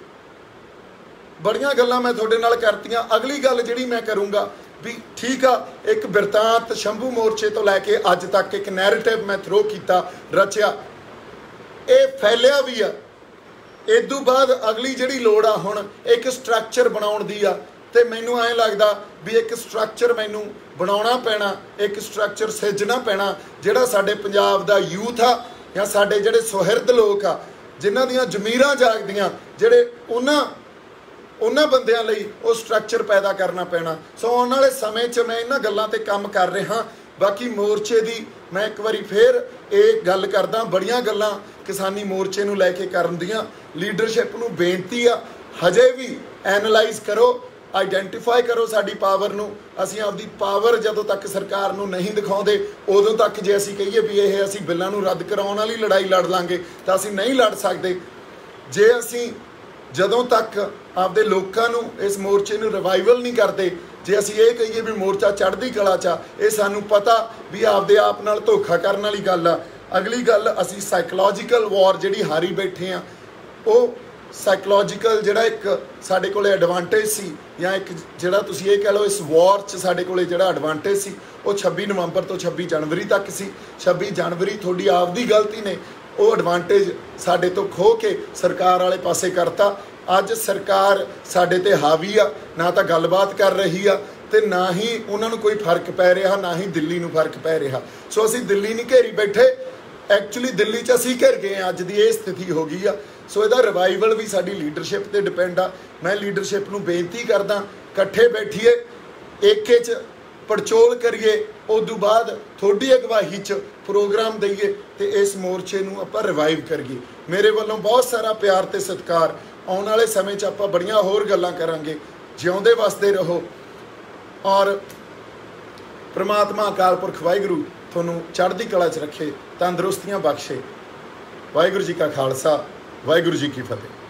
S1: ਬੜੀਆਂ ਗੱਲਾਂ ਮੈਂ ਤੁਹਾਡੇ ਨਾਲ ਕਰਤੀਆਂ। ਅਗਲੀ ਗੱਲ ਜਿਹੜੀ ਮੈਂ ਕਰੂੰਗਾ ਵੀ ਠੀਕ ਆ, ਇੱਕ ਬਿਰਤਾਂਤ ਸ਼ੰਭੂ ਮੋਰਚੇ ਤੋਂ ਲੈ ਕੇ ਅੱਜ ਤੱਕ ਇੱਕ ਨੈਰੇਟਿਵ ਮੈਂ ਥਰੋ ਕੀਤਾ, ਰਚਿਆ, ਇਹ ਫੈਲਿਆ ਵੀ ਆ। ਇਦੋਂ ਬਾਅਦ ਅਗਲੀ ਜਿਹੜੀ ਲੋੜ ਆ ਹੁਣ ਇੱਕ ਸਟਰਕਚਰ ਬਣਾਉਣ ਦੀ ਆ, ਤੇ ਮੈਨੂੰ ਐਂ ਲੱਗਦਾ ਵੀ ਇੱਕ ਸਟਰਕਚਰ ਮੈਨੂੰ ਬਣਾਉਣਾ ਪੈਣਾ, ਇੱਕ ਸਟਰਕਚਰ ਸਿਰਜਣਾ ਪੈਣਾ ਜਿਹੜਾ ਸਾਡੇ ਪੰਜਾਬ ਦਾ ਯੂਥ ਆ ਜਾਂ ਸਾਡੇ ਜਿਹੜੇ ਸੁਹਿਰਦ ਲੋਕ ਆ ਜਿਨ੍ਹਾਂ ਦੀਆਂ ਜ਼ਮੀਰਾਂ ਜਾਗਦੀਆਂ, ਜਿਹੜੇ ਉਹਨਾਂ ਬੰਦਿਆਂ ਲਈ ਉਹ ਸਟਰਕਚਰ ਪੈਦਾ ਕਰਨਾ ਪੈਣਾ। ਸੋ ਆਉਣ ਵਾਲੇ ਸਮੇਂ 'ਚ ਮੈਂ ਇਹਨਾਂ ਗੱਲਾਂ ਤੇ ਕੰਮ ਕਰ ਰਿਹਾ। ਬਾਕੀ ਮੋਰਚੇ ਦੀ ਮੈਂ ਇੱਕ ਵਾਰੀ ਫੇਰ ਇਹ ਗੱਲ ਕਰਦਾ, ਬੜੀਆਂ ਗੱਲਾਂ ਕਿਸਾਨੀ ਮੋਰਚੇ ਨੂੰ ਲੈ ਕੇ ਕਰਨ ਦੀਆਂ। ਲੀਡਰਸ਼ਿਪ ਨੂੰ ਬੇਨਤੀ ਆ, ਹਜੇ ਵੀ ਐਨਾਲਾਈਜ਼ ਕਰੋ, ਆਈਡੈਂਟੀਫਾਈ ਕਰੋ ਸਾਡੀ ਪਾਵਰ ਨੂੰ। ਅਸੀਂ ਆਪਦੀ ਪਾਵਰ ਜਦੋਂ ਤੱਕ ਸਰਕਾਰ ਨੂੰ ਨਹੀਂ ਦਿਖਾਉਂਦੇ, ਉਦੋਂ ਤੱਕ ਜੇ ਅਸੀਂ ਕਹੀਏ ਵੀ ਇਹ ਅਸੀਂ ਬਿੱਲਾਂ ਨੂੰ ਰੱਦ ਕਰਾਉਣ ਵਾਲੀ ਲੜਾਈ ਲੜ ਲਾਂਗੇ ਤਾਂ ਅਸੀਂ ਨਹੀਂ ਲੜ ਸਕਦੇ। ਜੇ ਅਸੀਂ ਜਦੋਂ ਤੱਕ ਆਪਦੇ ਲੋਕਾਂ ਨੂੰ ਇਸ ਮੋਰਚੇ ਨੂੰ ਰਿਵਾਈਵਲ ਨਹੀਂ ਕਰਦੇ, ਜੇ ਅਸੀਂ ਇਹ ਕਹੀਏ ਵੀ ਮੋਰਚਾ ਚੜ੍ਹਦੀ ਕਲਾ 'ਚ ਆ, ਇਹ ਸਾਨੂੰ ਪਤਾ ਵੀ ਆਪਦੇ ਆਪ ਨਾਲ ਧੋਖਾ ਕਰਨ ਵਾਲੀ ਗੱਲ ਆ। ਅਗਲੀ ਗੱਲ, ਅਸੀਂ ਸਾਈਕੋਲੋਜੀਕਲ ਵਾਰ ਜਿਹੜੀ ਹਾਰੀ ਬੈਠੇ ਆ, ਉਹ ਸਾਈਕੋਲੋਜੀਕਲ ਜਿਹੜਾ ਇੱਕ ਸਾਡੇ ਕੋਲੇ ਐਡਵਾਂਟੇਜ ਸੀ, ਜਾਂ ਇੱਕ ਜਿਹੜਾ ਤੁਸੀਂ ਇਹ ਕਹਿ ਲਓ ਇਸ ਵਾਰ 'ਚ ਸਾਡੇ ਕੋਲੇ ਜਿਹੜਾ ਐਡਵਾਂਟੇਜ ਸੀ, ਉਹ 26 ਨਵੰਬਰ ਤੋਂ 26 ਜਨਵਰੀ ਤੱਕ ਸੀ। 26 ਜਨਵਰੀ ਤੁਹਾਡੀ ਆਪਦੀ ਗਲਤੀ ਨੇ ਉਹ ਐਡਵਾਂਟੇਜ ਸਾਡੇ ਤੋਂ ਖੋਹ ਕੇ ਸਰਕਾਰ ਵਾਲੇ ਪਾਸੇ ਕਰਤਾ। ਅੱਜ ਸਰਕਾਰ ਸਾਡੇ ਤੇ ਹਾਵੀ ਆ, ਨਾ ਤਾਂ ਗੱਲਬਾਤ ਕਰ ਰਹੀ ਆ ਤੇ ਨਾ ਹੀ ਉਹਨਾਂ ਨੂੰ ਕੋਈ ਫਰਕ ਪੈ ਰਿਹਾ, ਨਾ ਹੀ ਦਿੱਲੀ ਨੂੰ ਫਰਕ ਪੈ ਰਿਹਾ। ਸੋ ਅਸੀਂ ਦਿੱਲੀ ਨਹੀਂ ਘੇਰੀ ਬੈਠੇ, ਐਕਚੁਅਲੀ ਦਿੱਲੀ 'ਚ ਅਸੀਂ ਘਿਰ ਗਏ ਹਾਂ। ਅੱਜ ਦੀ ਇਹ ਸਥਿਤੀ ਹੋ ਗਈ ਆ। ਸੋ ਇਹਦਾ ਰਿਵਾਈਵਲ ਵੀ ਸਾਡੀ ਲੀਡਰਸ਼ਿਪ ਤੇ ਡਿਪੈਂਡ ਆ। ਮੈਂ ਲੀਡਰਸ਼ਿਪ ਨੂੰ ਬੇਨਤੀ ਕਰਦਾ, ਇਕੱਠੇ ਬੈਠੀਏ, ਏਕੇ 'ਚ ਪੜਚੋਲ ਕਰੀਏ, ਉਦੋਂ ਬਾਅਦ ਤੁਹਾਡੀ ਅਗਵਾਈ 'ਚ ਪ੍ਰੋਗਰਾਮ ਦਈਏ ਤੇ ਇਸ ਮੋਰਚੇ ਨੂੰ ਆਪਾਂ ਰਿਵਾਈਵ ਕਰੀਏ। ਮੇਰੇ ਵੱਲੋਂ ਬਹੁਤ ਸਾਰਾ ਪਿਆਰ ਤੇ ਸਤਿਕਾਰ। ਆਉਣ ਵਾਲੇ ਸਮੇਂ 'ਚ ਆਪਾਂ ਬੜੀਆਂ ਹੋਰ ਗੱਲਾਂ ਕਰਾਂਗੇ। ਜਿਉਂਦੇ ਵਸਦੇ ਰਹੋ, ਔਰ ਪ੍ਰਮਾਤਮਾ ਅਕਾਲ ਪੁਰਖ ਵਾਹਿਗੁਰੂ ਤੁਹਾਨੂੰ ਚੜ੍ਹਦੀ ਕਲਾ 'ਚ ਰੱਖੇ, ਤੰਦਰੁਸਤੀਆਂ ਬਖਸ਼ੇ। ਵਾਹਿਗੁਰੂ ਜੀ ਕਾ ਖਾਲਸਾ, ਵਾਹਿਗੁਰੂ ਜੀ ਕੀ ਫਤਿਹ।